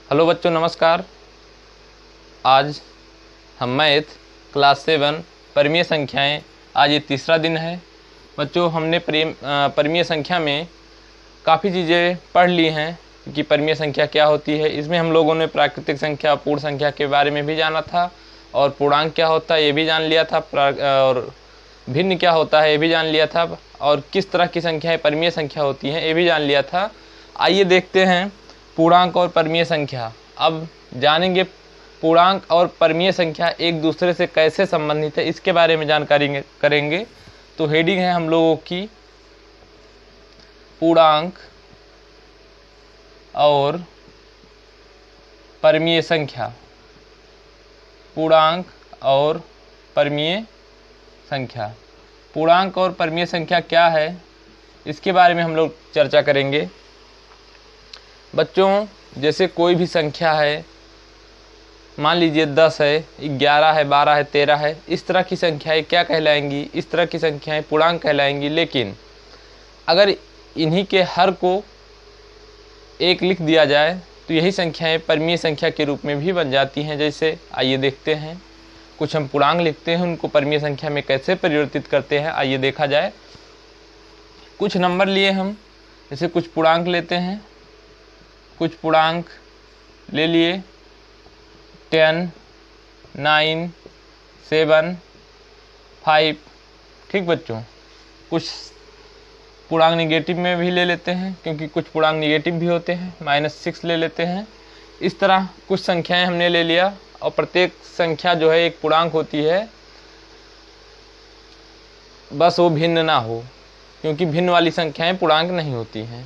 Hello बच्चों, नमस्कार। आज हम मैथ क्लास 7 परिमेय संख्याएं, आज ये तीसरा दिन है। बच्चों, हमने परिमेय संख्या में काफ़ी चीज़ें पढ़ ली हैं कि परिमेय संख्या क्या होती है। इसमें हम लोगों ने प्राकृतिक संख्या, पूर्ण संख्या के बारे में भी जाना था, और पूर्णांक क्या होता है ये भी जान लिया था, और भिन्न क्या होता है ये भी जान लिया था, और किस तरह की संख्याएं परिमेय संख्या होती हैं ये भी जान लिया था। आइए देखते हैं पूर्णांक और परिमेय संख्या। अब जानेंगे पूर्णांक और परिमेय संख्या एक दूसरे से कैसे संबंधित है, इसके बारे में जानकारी करेंगे। तो हेडिंग है हम लोगों की पूर्णांक और परिमेय संख्या। पूर्णांक और परिमेय संख्या। पूर्णांक और परिमेय संख्या क्या है, इसके बारे में हम लोग चर्चा करेंगे। बच्चों, जैसे कोई भी संख्या है, मान लीजिए 10 है, 11 है, 12 है, 13 है, इस तरह की संख्याएं क्या कहलाएंगी? इस तरह की संख्याएं पूर्णांक कहलाएंगी। लेकिन अगर इन्हीं के हर को एक लिख दिया जाए तो यही संख्याएं परिमेय संख्या के रूप में भी बन जाती हैं। जैसे आइए देखते हैं, कुछ हम पूर्णांक लिखते हैं, उनको परिमेय संख्या में कैसे परिवर्तित करते हैं, आइए देखा जाए। कुछ नंबर लिए हम, जैसे कुछ पूर्णांक लेते हैं, कुछ पूर्णांक ले लिए 10, 9, 7, 5। ठीक बच्चों, कुछ पूर्णांक निगेटिव में भी ले लेते हैं, क्योंकि कुछ पूर्णांक निगेटिव भी होते हैं, -6 ले लेते हैं। इस तरह कुछ संख्याएं हमने ले लिया, और प्रत्येक संख्या जो है एक पूर्णांक होती है, बस वो भिन्न ना हो, क्योंकि भिन्न वाली संख्याएं पूर्णांक नहीं होती हैं।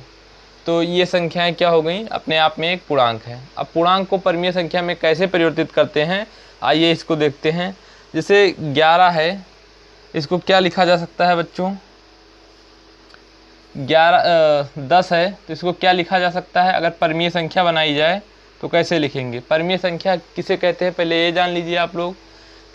तो ये संख्याएं क्या हो गई? अपने आप में एक पूर्णांक है। अब पूर्णांक को परिमेय संख्या में कैसे परिवर्तित करते हैं, आइए इसको देखते हैं। जैसे 11 है, इसको क्या लिखा जा सकता है बच्चों? 10 है तो इसको क्या लिखा जा सकता है? अगर परिमेय संख्या बनाई जाए तो कैसे लिखेंगे? परिमेय संख्या किसे कहते हैं, पहले ये जान लीजिए आप लोग।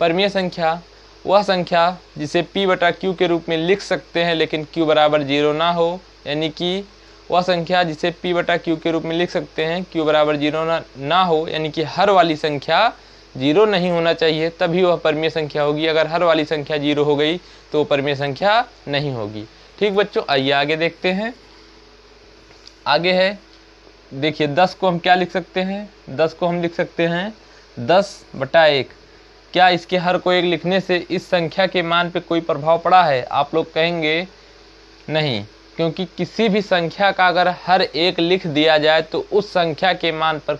परिमेय संख्या वह संख्या जिसे p/q के रूप में लिख सकते हैं, लेकिन q बराबर 0 ना हो, यानी कि वह संख्या जिसे p/q के रूप में लिख सकते हैं, q बराबर 0 ना हो, यानी कि हर वाली संख्या 0 नहीं होना चाहिए, तभी वह परिमेय संख्या होगी। अगर हर वाली संख्या 0 हो गई तो परिमेय संख्या नहीं होगी। ठीक बच्चों, आइए आगे देखते हैं। आगे है, देखिए 10 को हम क्या लिख सकते हैं? 10 को हम लिख सकते हैं 10/1। क्या इसके हर को एक लिखने से इस संख्या के मान पे कोई प्रभाव पड़ा है? आप लोग कहेंगे नहीं, क्योंकि किसी भी संख्या का अगर हर एक लिख दिया जाए तो उस संख्या के मान पर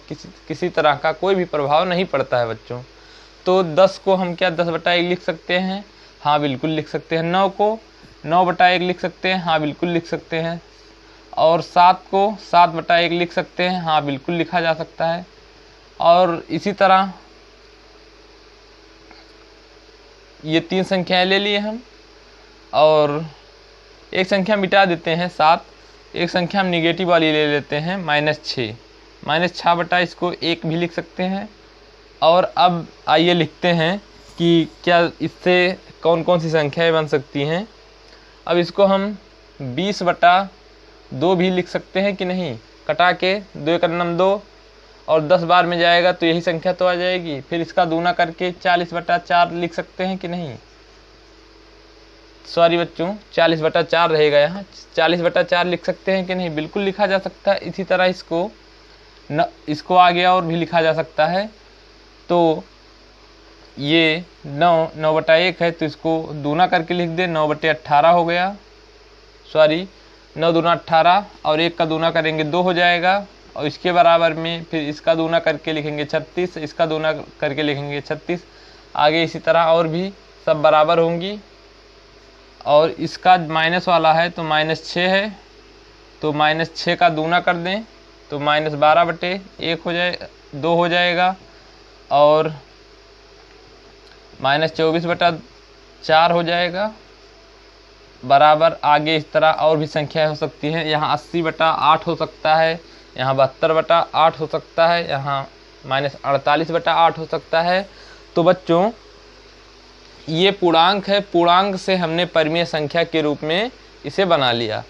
किसी तरह का कोई भी प्रभाव नहीं पड़ता है बच्चों। तो 10 को हम क्या 10/1 लिख सकते हैं? हाँ बिल्कुल लिख सकते हैं। 9 को 9/1 लिख सकते हैं? हाँ बिल्कुल लिख सकते हैं। और 7 को 7/1 लिख सकते हैं? हाँ बिल्कुल लिखा जा सकता है। और इसी तरह ये 3 संख्याएं ले लिए हम, और एक संख्या मिटा देते हैं 7। एक संख्या हम निगेटिव वाली ले लेते हैं -6। -6 इसको 1 भी लिख सकते हैं। और अब आइए लिखते हैं कि क्या इससे कौन कौन सी संख्याएं बन सकती हैं। अब इसको हम 20/2 भी लिख सकते हैं कि नहीं? कटा के 2 × 2, और 10 बार में जाएगा तो यही संख्या तो आ जाएगी। फिर इसका दूना करके 40/4 लिख सकते हैं कि नहीं? सॉरी बच्चों, 40/4 रहेगा यहाँ। 40/4 लिख सकते हैं कि नहीं? बिल्कुल लिखा जा सकता है। इसी तरह इसको आगे और भी लिखा जा सकता है। तो ये 9/1 है, तो इसको दूना करके लिख दे, 9/18 हो गया। सॉरी, 9 दूना 18, और 1 का दूना करेंगे 2 हो जाएगा। और इसके बराबर में फिर इसका दूना करके लिखेंगे 36, इसका दूना करके लिखेंगे 36। आगे इसी तरह और भी सब बराबर होंगी। और इसका माइनस वाला है तो -6 है, तो -6 का दूना कर दें तो -12/1 हो जाए, 2 हो जाएगा। और -24/4 हो जाएगा, बराबर। आगे इस तरह और भी संख्याएं हो सकती हैं। यहाँ 80/8 हो सकता है, यहाँ 72/8 हो सकता है, यहाँ -48/8 हो सकता है। तो बच्चों, ये पूर्णांक है। पूर्णांक से हमने परिमेय संख्या के रूप में इसे बना लिया।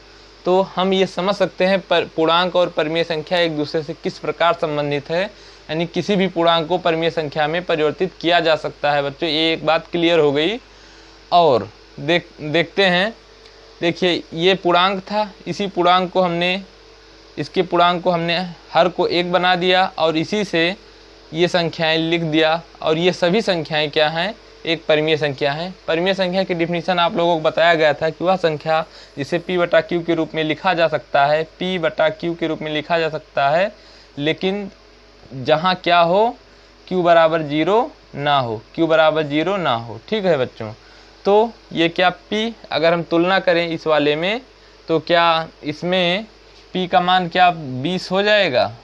तो हम ये समझ सकते हैं पूर्णांक और परिमेय संख्या एक दूसरे से किस प्रकार संबंधित है, यानी किसी भी पूर्णांक को परिमेय संख्या में परिवर्तित किया जा सकता है। बच्चों ये एक बात क्लियर हो गई। और देखते हैं, देखिए ये पूर्णांक था, इसी पूर्णांक को हमने, इसके पूर्णांक को हमने हर को 1 बना दिया और इसी से ये संख्याएं लिख दिया। और ये सभी संख्याएं क्या हैं, एक परिमेय संख्या है। परिमेय संख्या की डिफिनीशन आप लोगों को बताया गया था कि वह संख्या जिसे p/q के रूप में लिखा जा सकता है, p/q के रूप में लिखा जा सकता है, लेकिन जहाँ क्या हो, q बराबर 0 ना हो, q बराबर 0 ना हो। ठीक है बच्चों, तो ये क्या p, अगर हम तुलना करें इस वाले में, तो क्या इसमें p का मान क्या 20 हो जाएगा,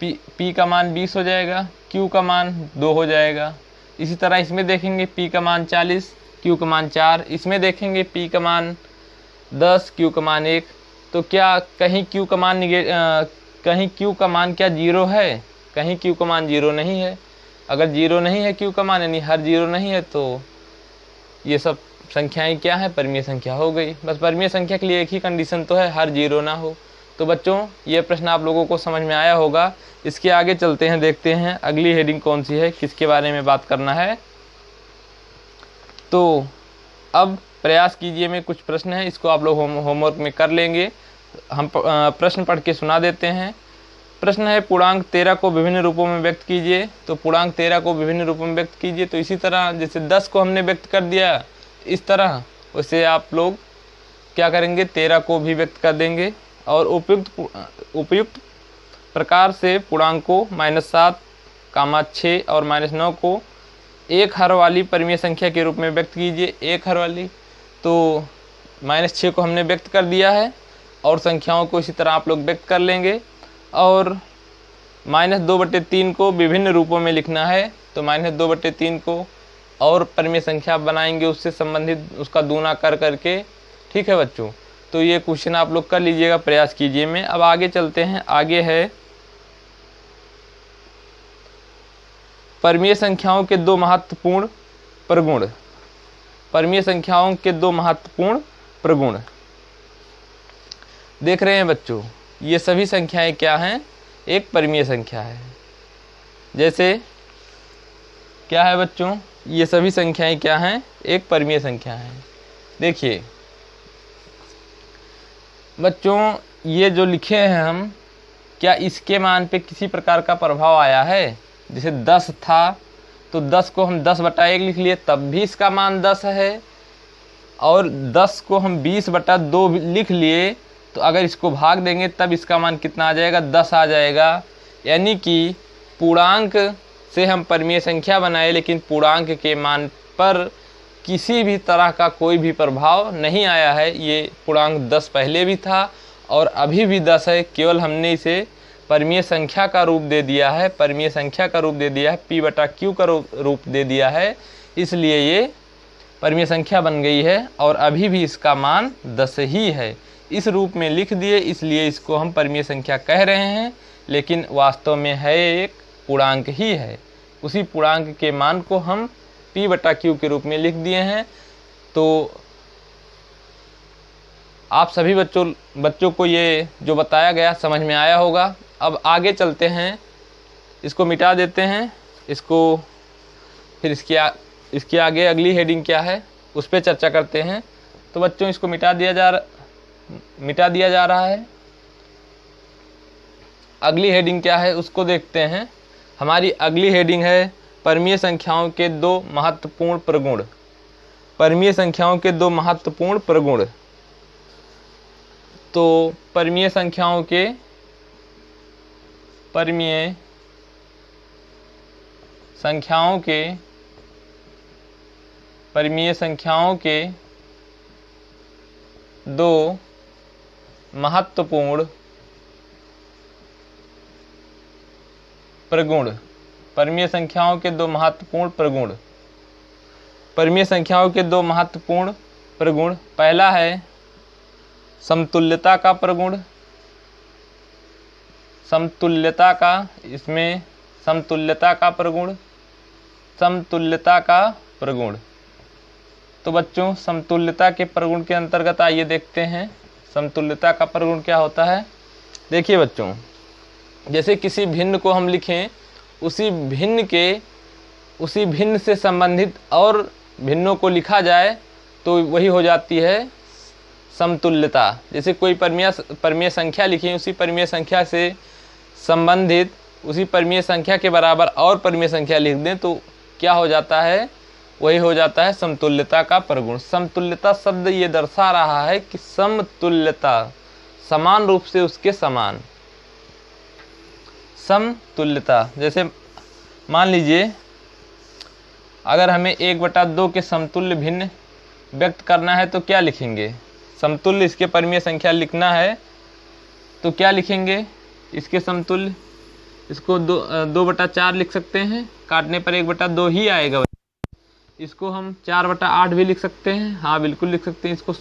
p का मान 20 हो जाएगा, q का मान 2 हो जाएगा। इसी तरह इसमें देखेंगे p का मान 40, q का मान 4, इसमें देखेंगे p का मान 10, q का मान 1। तो क्या कहीं q का मान कहीं q का मान क्या 0 है, कहीं q का मान 0 नहीं है। अगर 0 नहीं है q का मान, यानी हर 0 नहीं है, तो ये सब संख्याएं क्या है, परिमेय संख्या हो गई। बस परिमेय संख्या के लिए एक ही कंडीशन तो है, हर 0 ना हो। तो बच्चों ये प्रश्न आप लोगों को समझ में आया होगा। इसके आगे चलते हैं, देखते हैं अगली हेडिंग कौन सी है, किसके बारे में बात करना है। तो अब प्रयास कीजिए में कुछ प्रश्न है, इसको आप लोग होमवर्क में कर लेंगे। हम प्रश्न पढ़ के सुना देते हैं। प्रश्न है पूर्णांक 13 को विभिन्न रूपों में व्यक्त कीजिए। तो पूर्णांक 13 को विभिन्न रूपों में व्यक्त कीजिए, तो इसी तरह जैसे 10 को हमने व्यक्त कर दिया इस तरह, वैसे आप लोग क्या करेंगे, 13 को भी व्यक्त कर देंगे। और उपयुक्त प्रकार से पूर्णांक को -7, 6 और -9 को एक हर वाली परिमेय संख्या के रूप में व्यक्त कीजिए। एक हर वाली, तो -6 को हमने व्यक्त कर दिया है, और संख्याओं को इसी तरह आप लोग व्यक्त कर लेंगे। और -2/3 को विभिन्न रूपों में लिखना है, तो -2/3 को और परिमेय संख्या बनाएंगे उससे संबंधित, उसका दूना कर करके। ठीक है बच्चों, तो ये क्वेश्चन आप लोग कर लीजिएगा, प्रयास कीजिए में। अब आगे चलते हैं, आगे है परिमेय संख्याओं के 2 महत्वपूर्ण प्रगुण। परिमेय संख्याओं के 2 महत्वपूर्ण प्रगुण देख रहे हैं बच्चों, ये सभी संख्याएं क्या हैं, एक परिमेय संख्या है। जैसे क्या है बच्चों, ये सभी संख्याएं क्या हैं, एक परिमेय संख्या है। देखिए बच्चों, ये जो लिखे हैं हम, क्या इसके मान पे किसी प्रकार का प्रभाव आया है। जैसे 10 था, तो 10 को हम 10/1 लिख लिए, तब भी इसका मान 10 है। और 10 को हम 20/2 लिख लिए, तो अगर इसको भाग देंगे तब इसका मान कितना आ जाएगा, 10 आ जाएगा। यानी कि पूर्णांक से हम परिमेय संख्या बनाए, लेकिन पूर्णांक के मान पर किसी भी तरह का कोई भी प्रभाव नहीं आया है। ये पूर्णांक 10 पहले भी था और अभी भी 10 है, केवल हमने इसे परिमेय संख्या का रूप दे दिया है, परिमेय संख्या का रूप दे दिया है, p/q का रूप दे दिया है, इसलिए ये परिमेय संख्या बन गई है। और अभी भी इसका मान 10 ही है, इस रूप में लिख दिए, इसलिए इसको हम परिमेय संख्या कह रहे हैं, लेकिन वास्तव में है एक पूर्णांक ही है। उसी पूर्णांक के मान को हम p/q के रूप में लिख दिए हैं। तो आप सभी बच्चों को ये जो बताया गया समझ में आया होगा। अब आगे चलते हैं, इसको मिटा देते हैं, इसको फिर इसके आगे अगली हेडिंग क्या है उस पर चर्चा करते हैं। तो बच्चों इसको मिटा दिया जा रहा है। अगली हेडिंग क्या है उसको देखते हैं। हमारी अगली हेडिंग है परिमेय संख्याओं के 2 महत्वपूर्ण प्रगुण। परिमेय संख्याओं के 2 महत्वपूर्ण प्रगुण। तो परिमेय संख्याओं के 2 महत्वपूर्ण प्रगुण। परिमेय संख्याओं के 2 महत्वपूर्ण प्रगुण। परिमेय संख्याओं के 2 महत्वपूर्ण प्रगुण। पहला है समतुल्यता का प्रगुण। समतुल्यता का प्रगुण। तो बच्चों समतुल्यता के प्रगुण के अंतर्गत आइए देखते हैं। समतुल्यता का प्रगुण क्या होता है? देखिए बच्चों, जैसे किसी भिन्न को हम लिखें, उसी भिन्न से संबंधित और भिन्नों को लिखा जाए तो वही हो जाती है समतुल्यता। जैसे कोई परमीय संख्या लिखें, उसी परमीय संख्या से संबंधित उसी परमीय संख्या के बराबर और परमीय संख्या लिख दें तो क्या हो जाता है? वही हो जाता है समतुल्यता का प्रगुण। समतुल्यता शब्द ये दर्शा रहा है कि समतुल्यता, समान रूप से उसके समान, समतुल्यता। जैसे मान लीजिए अगर हमें 1/2 के समतुल्य भिन्न व्यक्त करना है तो क्या लिखेंगे? समतुल्य इसके परमीय संख्या लिखना है तो क्या लिखेंगे इसके समतुल्य? इसको 2/4 लिख सकते हैं, काटने पर 1/2 ही आएगा। इसको हम 4/8 भी लिख सकते हैं, हाँ बिल्कुल लिख सकते हैं। इसको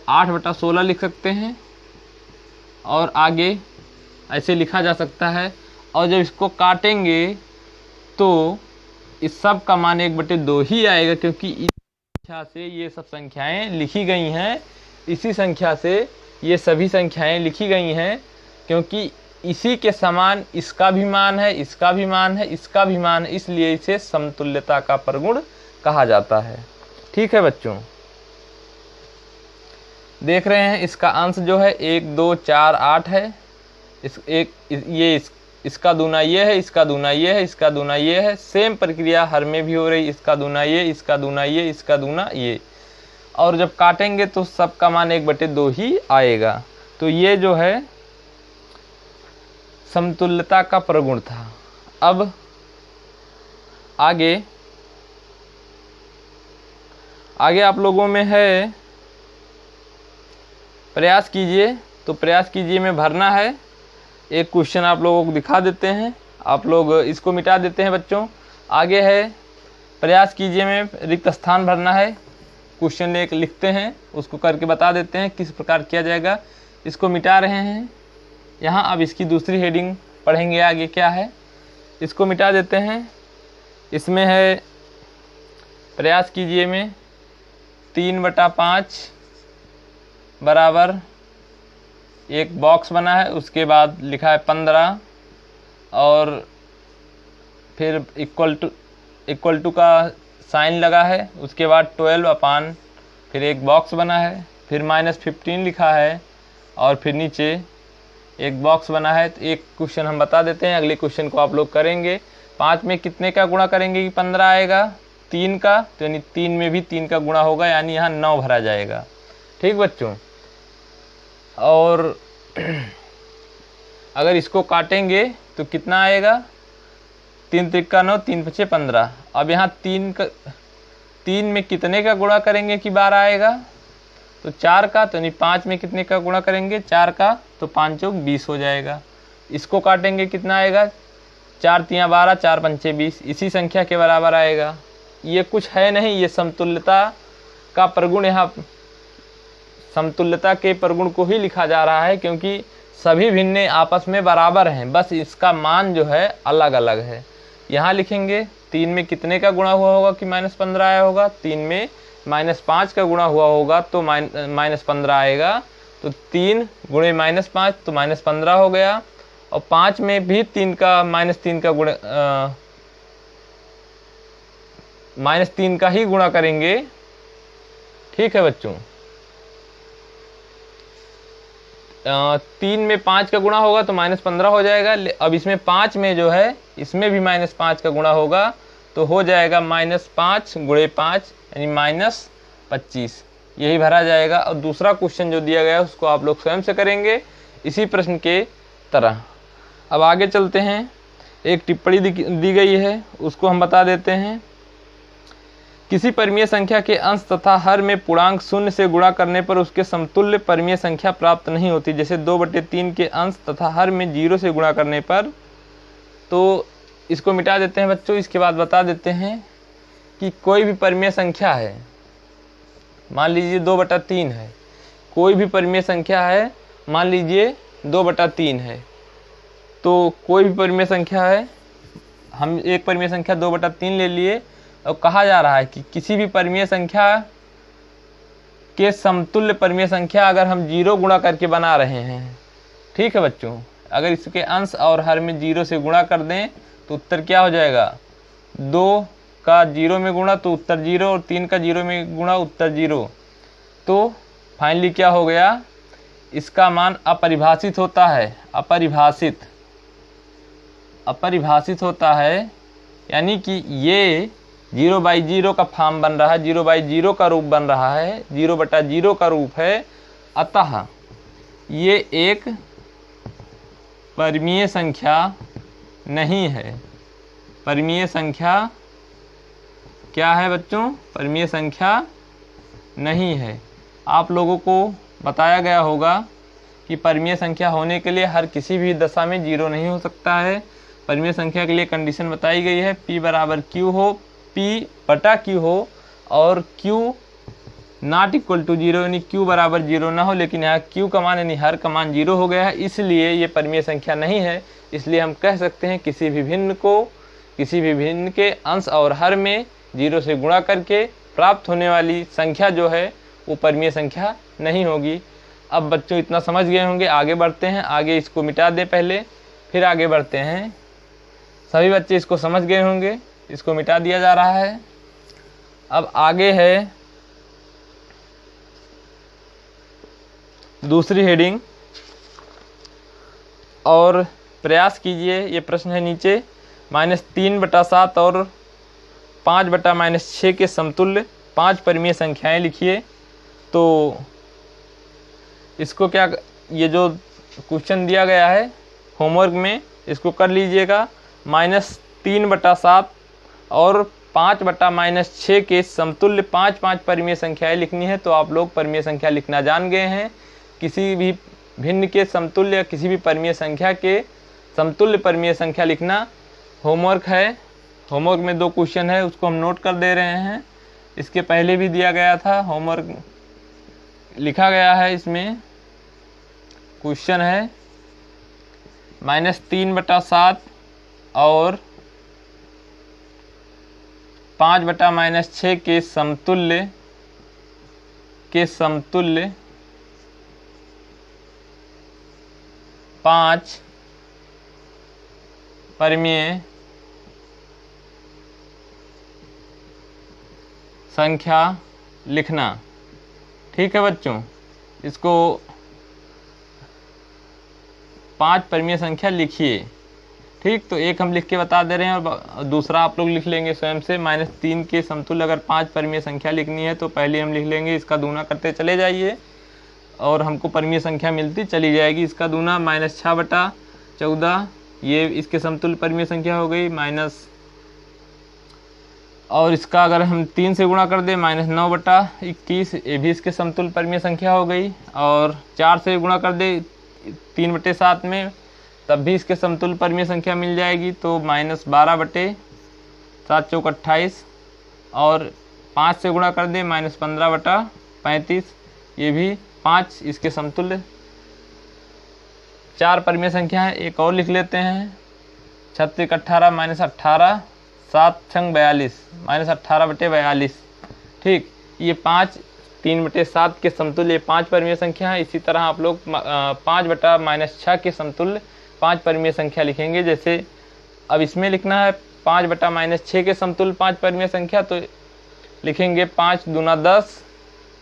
8/16 लिख सकते हैं और आगे ऐसे लिखा जा सकता है। और जब इसको काटेंगे तो इस सब का मान 1/2 ही आएगा, क्योंकि इस संख्या से ये सब संख्याएं लिखी गई हैं, इसी संख्या से ये सभी संख्याएं लिखी गई हैं, क्योंकि इसी के समान इसका भी मान है, इसका भी मान है, इसका भी मान है, इसलिए इसे समतुल्यता का प्रगुण कहा जाता है। ठीक है बच्चों, देख रहे हैं इसका अंश जो है 1 2 4 8 है। इसका दूना ये है, इसका दूना ये है, इसका दूना ये है। सेम प्रक्रिया हर में भी हो रही, इसका दूना ये, इसका दूना ये, इसका दूना ये। और जब काटेंगे तो सबका मान 1/2 ही आएगा। तो ये जो है समतुल्यता का प्रगुण था। अब आगे आप लोगों में है, प्रयास कीजिए। तो प्रयास कीजिए में भरना है। एक क्वेश्चन आप लोगों को दिखा देते हैं, आप लोग इसको मिटा देते हैं बच्चों। आगे है प्रयास कीजिए में रिक्त स्थान भरना है। क्वेश्चन लिखते हैं, उसको करके बता देते हैं किस प्रकार किया जाएगा। इसको मिटा रहे हैं यहाँ। अब इसकी दूसरी हेडिंग पढ़ेंगे आगे क्या है, इसको मिटा देते हैं। इसमें है प्रयास कीजिए में 3/5 बराबर एक बॉक्स बना है, उसके बाद लिखा है 15 और फिर इक्वल टू का साइन लगा है, उसके बाद 12 फिर एक बॉक्स बना है, फिर -15 लिखा है और फिर नीचे एक बॉक्स बना है। तो एक क्वेश्चन हम बता देते हैं, अगले क्वेश्चन को आप लोग करेंगे। 5 में कितने का गुणा करेंगे कि 15 आएगा? 3 का, तो यानी 3 में भी 3 का गुणा होगा, यानी यहाँ 9 भरा जाएगा। ठीक बच्चों, और अगर इसको काटेंगे तो कितना आएगा? 3 त्रिका 9, 3 पचे 15। अब यहाँ 3 में कितने का गुणा करेंगे कि 12 आएगा? तो 4 का, तो यानी 5 में कितने का गुणा करेंगे? 4 का, तो 5 चौक 20 हो जाएगा। इसको काटेंगे कितना आएगा? 4 तियाँ 12, 4 पंचे 20, इसी संख्या के बराबर आएगा। ये कुछ है नहीं, ये समतुल्यता का प्रगुण, यहाँ समतुल्यता के प्रगुण को ही लिखा जा रहा है, क्योंकि सभी भिन्ने आपस में बराबर हैं, बस इसका मान जो है अलग अलग है। यहाँ लिखेंगे 3 में कितने का गुणा हुआ होगा कि -15 आया होगा? 3 में -5 का गुणा हुआ होगा तो -15 आएगा। तो 3 गुणे -5 तो -15 हो गया। और 5 में भी -3 का गुणा -3 का ही गुणा करेंगे। ठीक है बच्चों, 3 में 5 का गुणा होगा तो -15 हो जाएगा। अब इसमें 5 में जो है, इसमें भी -5 का गुणा होगा तो हो जाएगा -5 गुणे 5 यानी -25, यही भरा जाएगा। और दूसरा क्वेश्चन जो दिया गया है उसको आप लोग स्वयं से करेंगे इसी प्रश्न के तरह। अब आगे चलते हैं, एक टिप्पणी दी गई है, उसको हम बता देते हैं। किसी परमीय संख्या के अंश तथा हर में पूर्णांक 0 से गुणा करने पर उसके समतुल्य परमीय संख्या प्राप्त नहीं होती। जैसे 2/3 के अंश तथा हर में 0 से गुणा करने पर। तो इसको मिटा देते हैं बच्चों। इसके बाद बता देते हैं कि कोई भी परमीय संख्या है, मान लीजिए 2/3 है, कोई भी परमीय संख्या है, मान लीजिए 2/3 है। तो कोई भी परमीय संख्या है, हम एक परमीय संख्या 2/3 ले लिए। और कहा जा रहा है कि किसी भी परमीय संख्या के समतुल्य परिमेय संख्या अगर हम 0 गुणा करके बना रहे हैं, ठीक है बच्चों, अगर इसके अंश और हर में 0 से गुणा कर दें तो उत्तर क्या हो जाएगा, 2 का 0 में गुणा तो उत्तर 0 और 3 का 0 में गुणा उत्तर 0। तो फाइनली क्या हो गया, इसका मान अपरिभाषित होता है, अपरिभाषित होता है, यानी कि ये 0/0 का फॉर्म बन रहा है, 0/0 का रूप बन रहा है, 0/0 का रूप है, अतः ये एक परिमेय संख्या नहीं है। परिमेय संख्या क्या है बच्चों, परिमेय संख्या नहीं है। आप लोगों को बताया गया होगा कि परिमेय संख्या होने के लिए हर किसी भी दशा में 0 नहीं हो सकता है। परिमेय संख्या के लिए कंडीशन बताई गई है, P बराबर Q हो, P/Q हो और Q नॉट इक्वल टू 0 यानी Q बराबर 0 ना हो, लेकिन यहाँ Q का मान यानी हर का मान 0 हो गया है, इसलिए ये परिमेय संख्या नहीं है। इसलिए हम कह सकते हैं किसी भी भिन्न के अंश और हर में 0 से गुणा करके प्राप्त होने वाली संख्या जो है वो परिमेय संख्या नहीं होगी। अब बच्चों इतना समझ गए होंगे, आगे बढ़ते हैं। आगे इसको मिटा दें पहले, फिर आगे बढ़ते हैं। सभी बच्चे इसको समझ गए होंगे, इसको मिटा दिया जा रहा है। अब आगे है दूसरी हेडिंग, और प्रयास कीजिए, ये प्रश्न है नीचे, -3/7 और 5/-6 के समतुल्य 5 परिमेय संख्याएं लिखिए। तो इसको क्या, ये जो क्वेश्चन दिया गया है होमवर्क में, इसको कर लीजिएगा। -3/7 और 5/-6 के समतुल्य 5 परिमेय संख्याएं लिखनी है। तो आप लोग परिमेय संख्या लिखना जान गए हैं। किसी भी भिन्न के समतुल्य या किसी भी परिमेय संख्या के समतुल्य परिमेय संख्या लिखना होमवर्क है। होमवर्क में 2 क्वेश्चन है, उसको हम नोट कर दे रहे हैं। इसके पहले भी दिया गया था, होमवर्क लिखा गया है। इसमें क्वेश्चन है -3/7 और 5/-6 के समतुल्य 5 परिमेय संख्या लिखना। ठीक है बच्चों, इसको 5 परिमेय संख्या लिखिए। ठीक, तो एक हम लिख के बता दे रहे हैं और दूसरा आप लोग लिख लेंगे स्वयं से। -3 के समतुल्य अगर 5 परिमेय संख्या लिखनी है तो पहले हम लिख लेंगे, इसका दूना करते चले जाइए और हमको परिमेय संख्या मिलती चली जाएगी। इसका दूना -6/14, ये इसके समतुल्य परिमेय संख्या हो गई, और इसका अगर हम 3 से गुणा कर दें -9/21, ये भी इसके समतुल्य परिमेय संख्या हो गई। और 4 से गुणा कर दे 3/7 में, तब भी इसके समतुल्य परिमेय संख्या मिल जाएगी। तो -12/7 × 28, और 5 से गुणा कर दे -15/35, ये भी 5 इसके समतुल्य 4 परिमेय संख्या है। एक और लिख लेते हैं, 36 × 18 -18, 7 × 42 -18/42। ठीक, ये 5 3/7 के समतुल्य 5 परिमेय संख्या है। इसी तरह आप लोग 5/-6 के समतुल्य 5 परिमेय संख्या लिखेंगे। जैसे अब इसमें लिखना है 5/-6 के समतुल्य 5 परिमेय संख्या, तो लिखेंगे 5 दूना 10,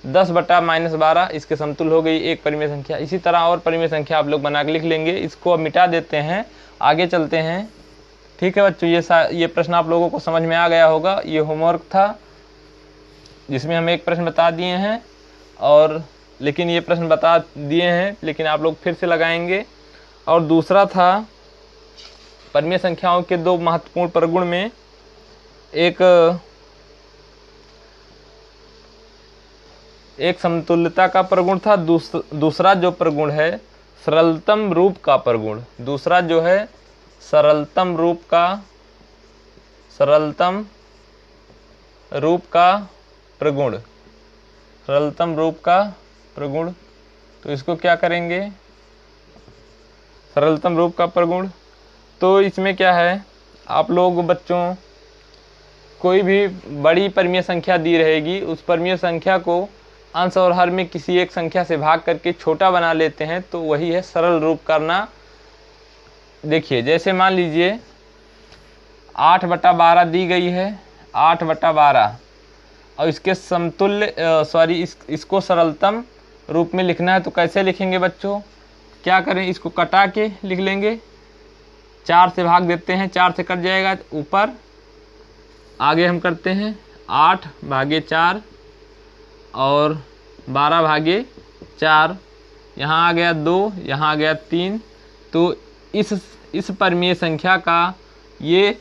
10/-12 इसके समतुल्य हो गई 1 परिमेय संख्या। इसी तरह और परिमेय संख्या आप लोग बना के लिख लेंगे। इसको अब मिटा देते हैं, आगे चलते हैं। ठीक है बच्चों, ये प्रश्न आप लोगों को समझ में आ गया होगा। ये होमवर्क था जिसमें हम एक प्रश्न बता दिए हैं, और लेकिन ये प्रश्न बता दिए हैं लेकिन आप लोग फिर से लगाएंगे। और दूसरा था परिमेय संख्याओं के 2 महत्वपूर्ण प्रगुण में एक समतुल्यता का प्रगुण था, दूसरा जो प्रगुण है सरलतम रूप का प्रगुण। दूसरा जो है सरलतम रूप का प्रगुण। तो इसको क्या करेंगे, सरलतम रूप का प्रगुण। तो इसमें क्या है, आप लोग बच्चों कोई भी बड़ी परिमेय संख्या दी रहेगी, उस परिमेय संख्या को अंश और हर में किसी एक संख्या से भाग करके छोटा बना लेते हैं तो वही है सरल रूप करना। देखिए जैसे मान लीजिए 8/12 दी गई है, 8/12, और इसके समतुल्य इसको सरलतम रूप में लिखना है तो कैसे लिखेंगे बच्चों? क्या करें, इसको कटा के लिख लेंगे, 4 से भाग देते हैं, 4 से कट जाएगा ऊपर, आगे हम करते हैं 8/4 और 12/4, यहाँ आ गया 2, यहाँ आ गया 3। तो इस परिमेय संख्या का ये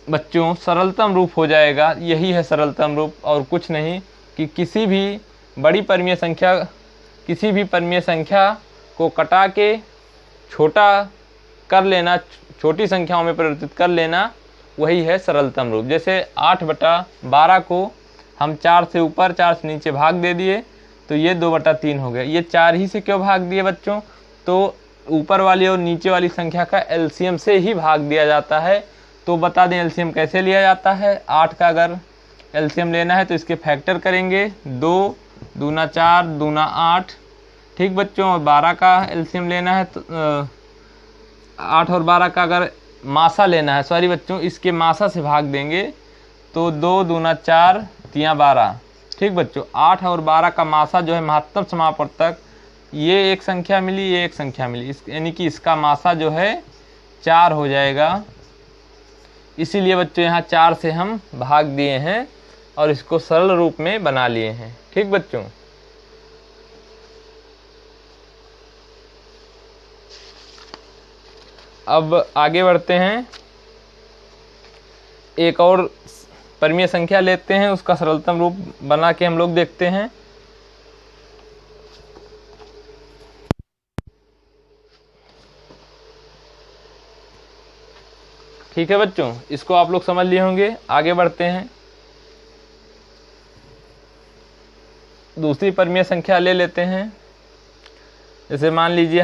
बच्चों सरलतम रूप हो जाएगा। यही है सरलतम रूप और कुछ नहीं, कि किसी भी परिमेय संख्या को कटा के छोटा कर लेना, छोटी संख्याओं में परिवर्तित कर लेना, वही है सरलतम रूप। जैसे 8/12 को हम 4 से ऊपर 4 से नीचे भाग दे दिए तो ये 2/3 हो गया। ये 4 ही से क्यों भाग दिए बच्चों? तो ऊपर वाली और नीचे वाली संख्या का एलसीएम से ही भाग दिया जाता है। तो बता दें एलसीएम कैसे लिया जाता है। 8 का अगर एलसीएम लेना है तो इसके फैक्टर करेंगे, 2 दूना 4 दूना 8, ठीक बच्चों। और 12 का एलसीएम लेना है तो 8 और 12 का अगर मासा लेना है, सॉरी बच्चों, इसके मासा से भाग देंगे तो 2 दूना 4 3 12, ठीक बच्चों। 8 और 12 का मासा जो है महत्तम समापवर्तक, ये एक संख्या मिली, ये एक संख्या मिली, यानी कि इसका मासा जो है 4 हो जाएगा। इसीलिए बच्चों यहाँ 4 से हम भाग दिए हैं और इसको सरल रूप में बना लिए हैं, ठीक बच्चों। अब आगे बढ़ते हैं, एक और परिमेय संख्या लेते हैं, उसका सरलतम रूप बना के हम लोग देखते हैं। ठीक है बच्चों, इसको आप लोग समझ लिए होंगे। आगे बढ़ते हैं, दूसरी परिमेय संख्या ले लेते हैं। जैसे मान लीजिए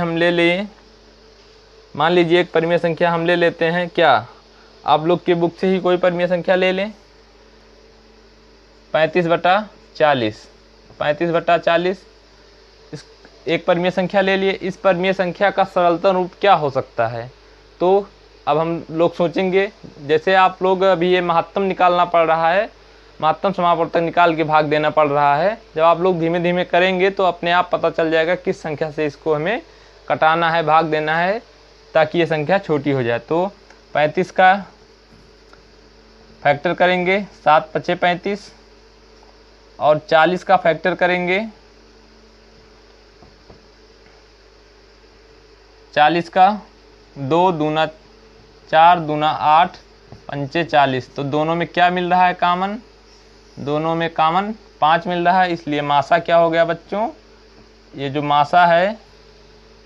एक परिमेय संख्या हम ले लेते हैं। क्या आप लोग के बुक से ही कोई परिमेय संख्या ले लें? 35/40, 35/40 इस एक परिमेय संख्या ले लिए। इस परिमेय संख्या का सरलतम रूप क्या हो सकता है? तो अब हम लोग सोचेंगे, जैसे आप लोग अभी ये महत्तम निकालना पड़ रहा है, महत्तम समापवर्तक निकाल के भाग देना पड़ रहा है। जब आप लोग धीमे धीमे करेंगे तो अपने आप पता चल जाएगा किस संख्या से इसको हमें कटाना है, भाग देना है, ताकि ये संख्या छोटी हो जाए। तो 35 का फैक्टर करेंगे, 7×5 = 35, और 40 का फैक्टर करेंगे, 40 का 2 दूना 4 दूना 8 पंचे 40। तो दोनों में क्या मिल रहा है कॉमन? दोनों में कॉमन 5 मिल रहा है। इसलिए मासा क्या हो गया बच्चों? ये जो मासा है,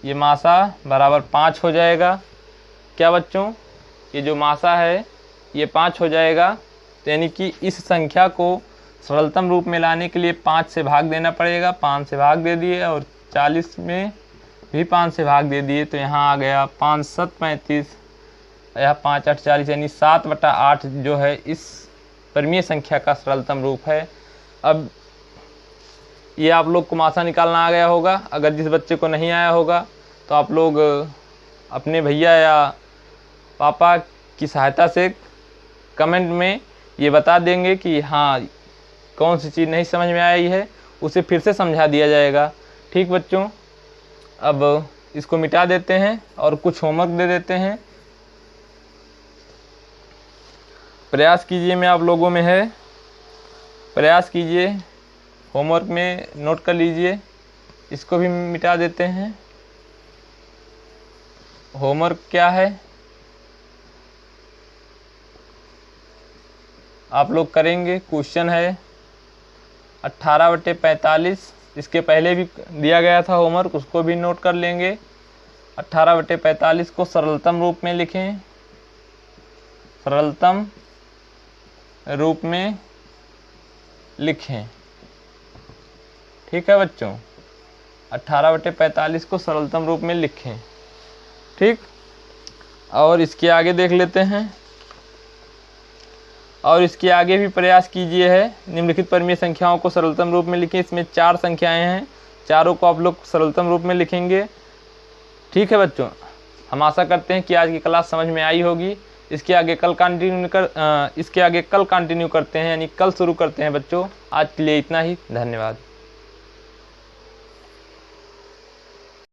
ये मासा बराबर 5 हो जाएगा। क्या बच्चों? ये जो मासा है ये 5 हो जाएगा। तो यानी कि इस संख्या को सरलतम रूप में लाने के लिए 5 से भाग देना पड़ेगा। 5 से भाग दे दिए और 40 में भी 5 से भाग दे दिए। तो यहाँ आ गया 5 7 35, यह 5 8 40, यानी 7/8 जो है इस परिमेय संख्या का सरलतम रूप है। अब ये आप लोग को मासा निकालना आ गया होगा। अगर जिस बच्चे को नहीं आया होगा तो आप लोग अपने भैया या पापा की सहायता से कमेंट में ये बता देंगे कि हाँ कौन सी चीज़ नहीं समझ में आई है, उसे फिर से समझा दिया जाएगा। ठीक बच्चों, अब इसको मिटा देते हैं और कुछ होमवर्क दे देते हैं। प्रयास कीजिए, मैं आप लोगों में है, प्रयास कीजिए, होमवर्क में नोट कर लीजिए। इसको भी मिटा देते हैं। होमवर्क क्या है आप लोग करेंगे? क्वेश्चन है 18/45। इसके पहले भी दिया गया था होमवर्क, उसको भी नोट कर लेंगे। 18/45 को सरलतम रूप में लिखें, सरलतम रूप में लिखें। ठीक है बच्चों, 18/45 को सरलतम रूप में लिखें। ठीक, और इसके आगे देख लेते हैं। और इसके आगे भी प्रयास कीजिए है। निम्नलिखित परिमेय संख्याओं को सरलतम रूप में लिखें। इसमें 4 संख्याएं हैं, चारों को आप लोग सरलतम रूप में लिखेंगे। ठीक है बच्चों, हम आशा करते हैं कि आज की क्लास समझ में आई होगी। इसके आगे कल कंटिन्यू करते हैं, यानी कल शुरू करते हैं बच्चों। आज के लिए इतना ही, धन्यवाद।